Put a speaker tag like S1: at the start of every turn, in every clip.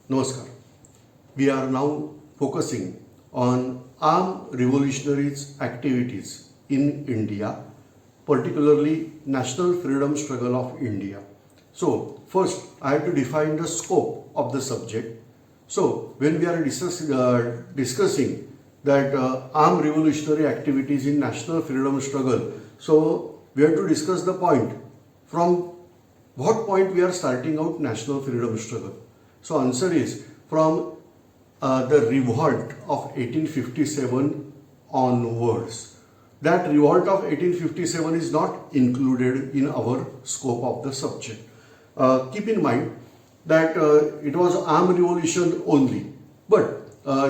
S1: Namaskar. We are now focusing on armed revolutionaries' activities in India, particularly National Freedom Struggle of India. So, first I have to define the scope of the subject. So, when we are discussing that armed revolutionary activities in National Freedom Struggle, so we have to discuss the point from what point we are starting out National Freedom Struggle. So answer is from the revolt of 1857 onwards. That revolt of 1857 is not included in our scope of the subject. Keep in mind that it was armed revolution only. But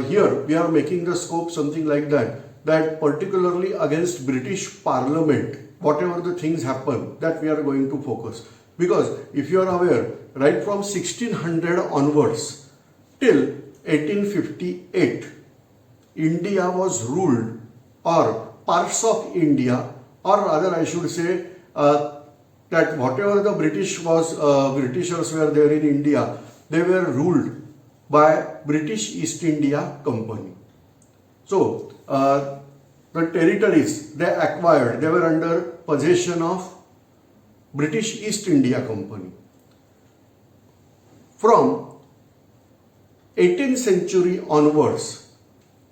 S1: here we are making the scope something like that particularly against British Parliament, whatever the things happen, that we are going to focus. Because if you are aware, right from 1600 onwards till 1858, India was ruled, or parts of India, or rather I should say that whatever the Britishers were there in India, they were ruled by British East India Company. So the territories they acquired, they were under possession of British East India Company. From 18th century onwards,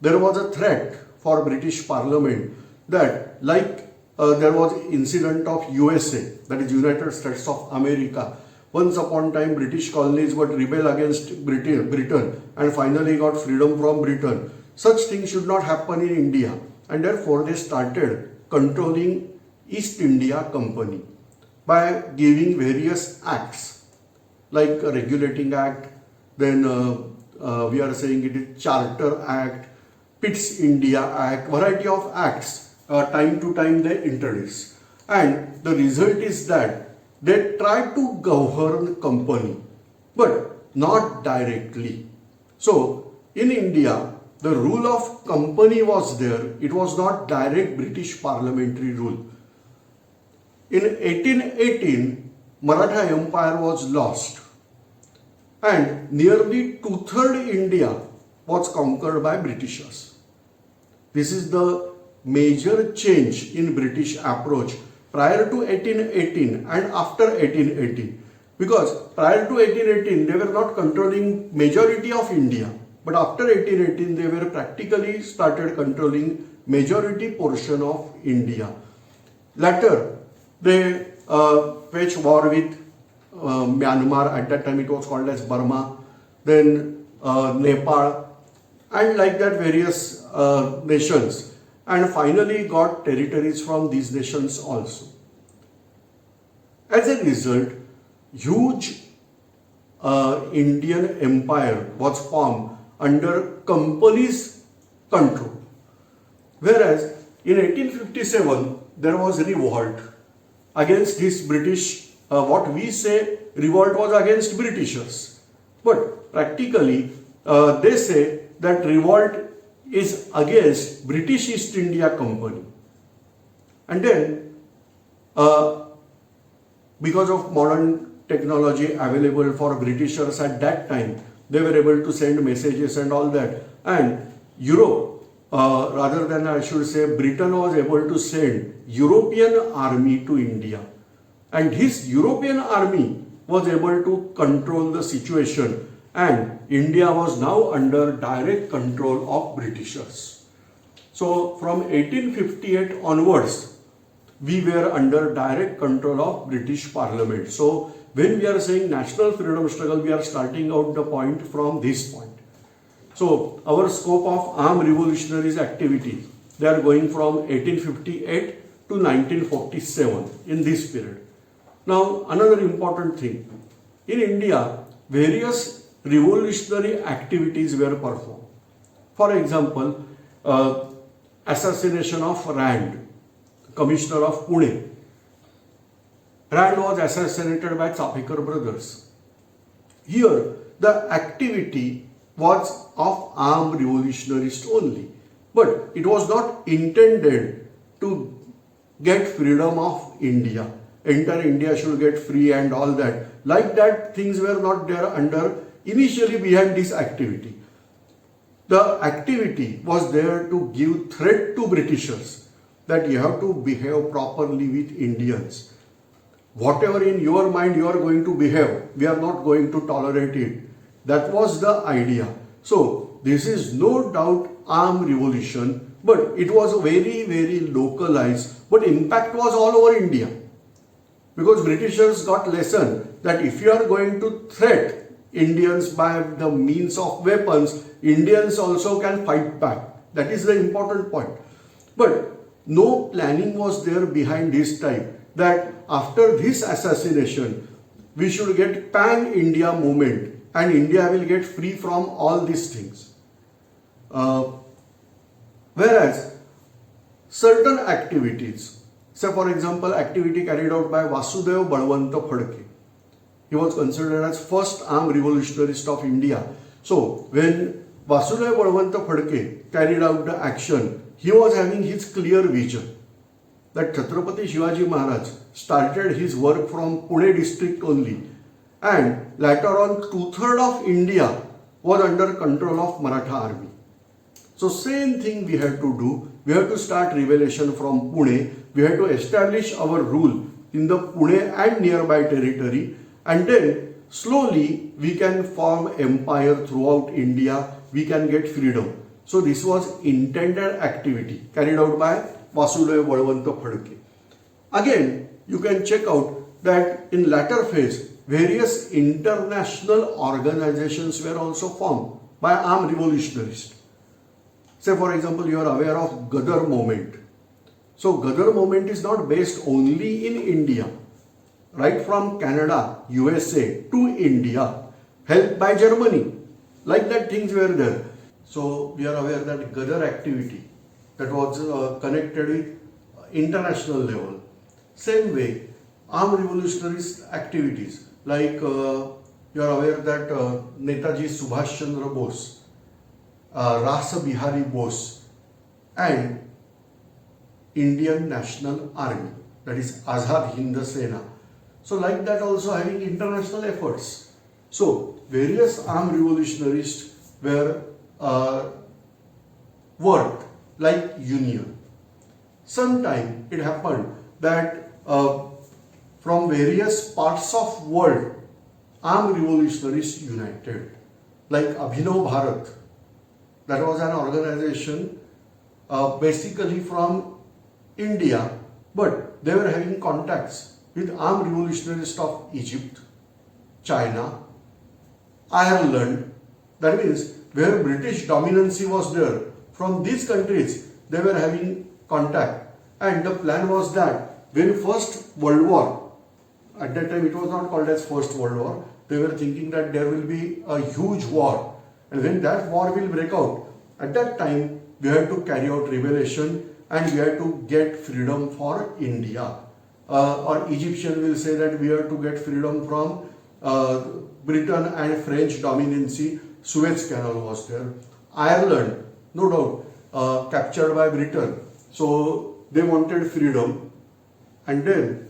S1: there was a threat for British Parliament that like there was incident of USA, that is United States of America. Once upon a time, British colonies would rebel against Britain and finally got freedom from Britain. Such things should not happen in India, and therefore they started controlling East India Company by giving various acts like a Regulating Act, then we are saying it is Charter Act, Pitt's India Act, variety of acts time to time they introduce. And the result is that they try to govern company, but not directly. So in India, the rule of company was there, it was not direct British parliamentary rule. In 1818, Maratha Empire was lost and nearly two-thirds India was conquered by Britishers. This is the major change in British approach prior to 1818 and after 1818. Because prior to 1818, they were not controlling majority of India. But after 1818, they were practically started controlling majority portion of India. Later, they waged war with Myanmar, at that time it was called as Burma, then Nepal, and like that various nations, and finally got territories from these nations also. As a result, huge Indian empire was formed under company's control. Whereas in 1857, there was revolt against this British, what we say revolt was against Britishers. But practically, they say that revolt is against British East India Company. And then, because of modern technology available for Britishers at that time, they were able to send messages and all that. And Europe, rather than I should say Britain, was able to send European army to India, and his European army was able to control the situation, and India was now under direct control of Britishers. So from 1858 onwards, we were under direct control of British Parliament. So when we are saying national freedom struggle, we are starting out the point from this point. So our scope of armed revolutionaries activity, they are going from 1858 to 1947 in this period. Now another important thing, in India, various revolutionary activities were performed. For example, assassination of Rand, Commissioner of Pune. Rand was assassinated by Chapekar brothers. Here, the activity was of armed revolutionists only, but it was not intended to get freedom of India. Entire India should get free and all that. Like that, things were not there under initially behind this activity? The activity was there to give threat to Britishers that you have to behave properly with Indians. Whatever in your mind you are going to behave, we are not going to tolerate it. That was the idea. So this is no doubt armed revolution, but it was very, very localized, but impact was all over India. Because Britishers got lesson that if you are going to threat Indians by the means of weapons, Indians also can fight back. That is the important point. But no planning was there behind this time that after this assassination, we should get pan-India movement and India will get free from all these things. Whereas certain activities, say for example, activity carried out by Vasudev Balwanta Phadke. He was considered as first armed revolutionist of India. So when Vasudev Balwanta Phadke carried out the action, he was having his clear vision that Chhatrapati Shivaji Maharaj started his work from Pune district only, and later on 2/3 of India was under control of Maratha army. So same thing we had to do. We have to start revolution from Pune. We have to establish our rule in the Pune and nearby territory, and then slowly we can form empire throughout India. We can get freedom. So this was intended activity carried out by Vasudev Balwanta Phadke. Again, you can check out that in latter phase, various international organizations were also formed by armed revolutionists. Say for example, you are aware of Gadar movement. So Gadar movement is not based only in India. Right from Canada, USA to India, helped by Germany. Like that things were there. So we are aware that Gadar activity that was connected with international level. Same way, armed revolutionary activities like you are aware that Netaji Subhash Chandra Bose, Rasa Bihari Bose, and Indian National Army, that is Azad Hind Sena. So like that also having international efforts. So various armed revolutionists were worked like union. Sometime it happened that from various parts of world, armed revolutionists united. Like Abhinav Bharat, that was an organization basically from India, but they were having contacts with armed revolutionists of Egypt, China, Ireland. That means where British dominancy was there, from these countries they were having contact. And the plan was that when First World War, at that time it was not called as First World War, they were thinking that there will be a huge war. And when that war will break out, at that time we had to carry out revolution and we had to get freedom for India. Or Egyptian will say that we have to get freedom from Britain and French dominancy. Suez Canal was there. Ireland, no doubt, captured by Britain. So they wanted freedom. And then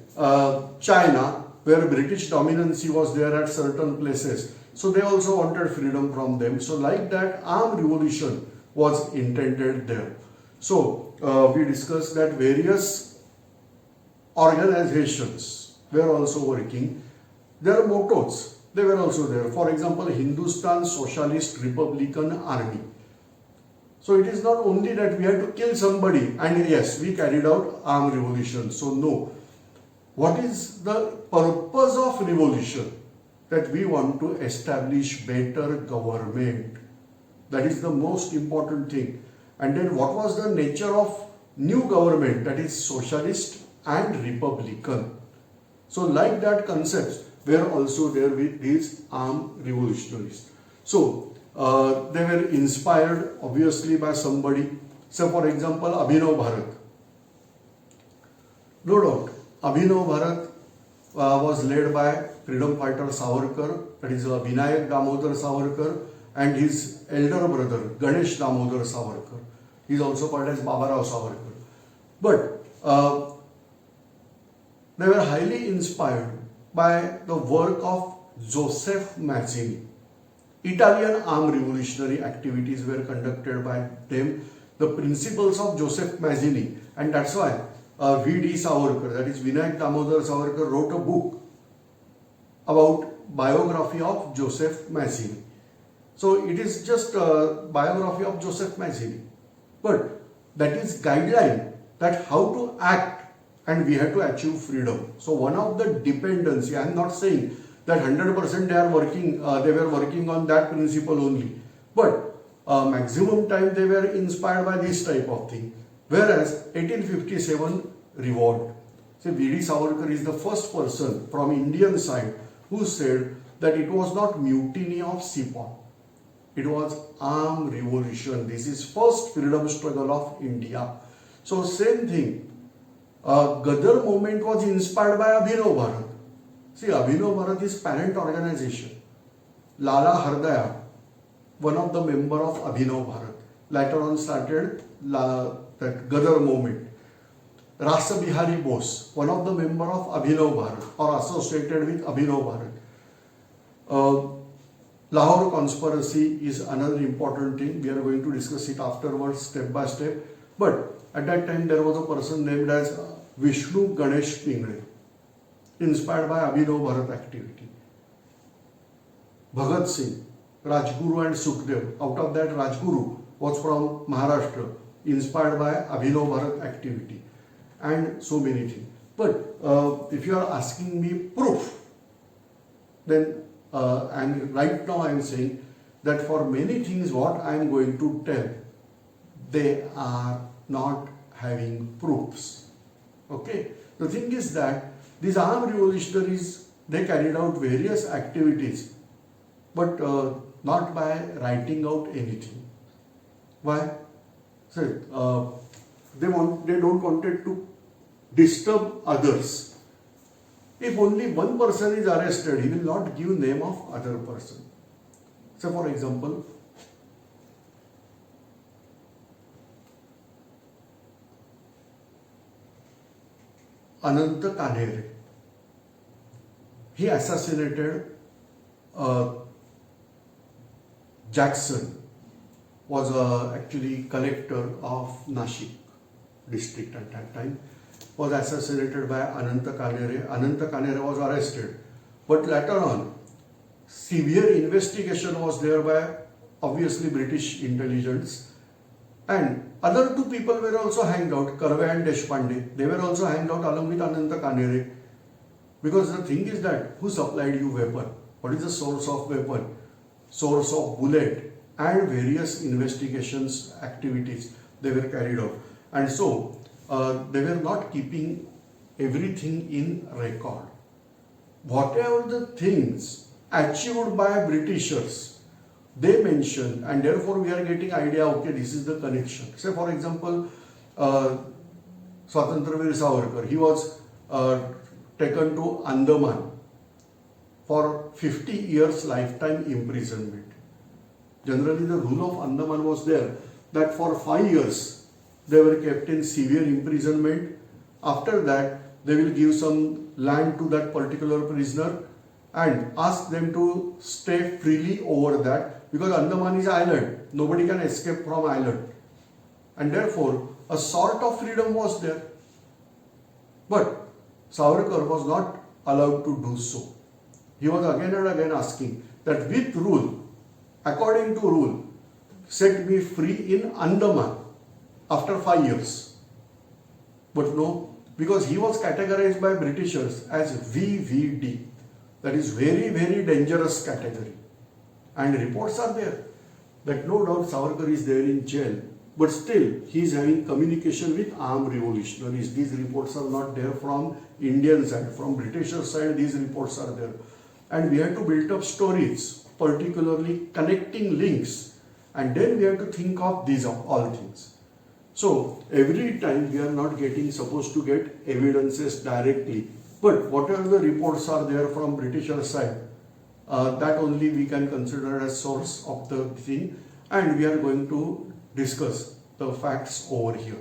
S1: China, where British dominancy was there at certain places. So they also wanted freedom from them. So like that, armed revolution was intended there. So we discussed that various organizations were also working. Their mottos, they were also there. For example, Hindustan Socialist Republican Army. So it is not only that we had to kill somebody and yes, we carried out armed revolution. So no. What is the purpose of revolution? That we want to establish better government. That is the most important thing. And then what was the nature of new government? That is socialist and republican. So like that concepts were also there with these armed revolutionaries. So they were inspired obviously by somebody. So for example, Abhinav Bharat. No doubt, Abhinav Bharat was led by freedom fighter Savarkar, that is Vinayak Damodar Savarkar, and his elder brother Ganesh Damodar Savarkar. He is also called as Babarao Savarkar. But they were highly inspired by the work of Joseph Mazzini. Italian armed revolutionary activities were conducted by them. The principles of Joseph Mazzini, and that's why V.D. Savarkar, that is Vinayak Damodar Savarkar, wrote a book about biography of Joseph Mazzini. So it is just a biography of Joseph Mazzini, but that is guideline that how to act, and we have to achieve freedom. So one of the dependency, I am not saying that 100% they were working on that principle only, but maximum time they were inspired by this type of thing. Whereas 1857 revolt. So V.D. Savarkar is the first person from Indian side who said that it was not mutiny of Sepoy. It was armed revolution. This is first freedom struggle of India. So same thing. Gadar movement was inspired by Abhinav Bharat. See, Abhinav Bharat is parent organization. Lala Hardaya, one of the member of Abhinav Bharat, later on started that Gadar movement. Rasa Bihari Bose, one of the member of Abhinav Bharat or associated with Abhinav Bharat. Lahore conspiracy is another important thing. We are going to discuss it afterwards, step by step. But at that time there was a person named as Vishnu Ganesh Pingre, inspired by Abhinav Bharat activity. Bhagat Singh, Rajguru and Sukhdev. Out of that, Rajguru was from Maharashtra, inspired by Abhinav Bharat activity, and so many things. But if you are asking me proof, then and right now I am saying that for many things what I am going to tell, they are not having proofs. Okay. The thing is that these armed revolutionaries, they carried out various activities, but not by writing out anything. Why? So, they don't wanted to disturb others. If only one person is arrested, he will not give name of other person. So for example, Ananta Kanhere, he assassinated Jackson, was actually collector of Nashik district at that time, was assassinated by Ananta Kanhere. Ananta Kanhere was arrested, but later on severe investigation was there by obviously British intelligence, and other two people were also hanged out, Karve and Deshpande. They were also hanged out along with Ananta Kanhere, because the thing is that who supplied you weapon? What is the source of weapon? Source of bullet, and various investigations activities they were carried out, and so they were not keeping everything in record. Whatever the things achieved by Britishers, they mention, and therefore we are getting idea, okay, this is the connection. Say for example, Swatantraveer Savarkar, he was taken to Andaman for 50 years lifetime imprisonment. Generally the rule of Andaman was there that for 5 years they were kept in severe imprisonment. After that, they will give some land to that particular prisoner and ask them to stay freely over that, because Andaman is island. Nobody can escape from island. And therefore, a sort of freedom was there. But Savarkar was not allowed to do so. He was again and again asking that with rule, according to rule, set me free in Andaman after 5 years. But no, because he was categorized by Britishers as VVD. That is very, very dangerous category. And reports are there that no doubt Savarkar is there in jail, but still he is having communication with armed revolutionaries. These reports are not there from Indian side. From Britisher side, these reports are there. And we have to build up stories, particularly connecting links, and then we have to think of these all things. So every time we are not supposed to get evidences directly, but whatever the reports are there from Britisher side, that only we can consider as source of the thing, and we are going to discuss the facts over here.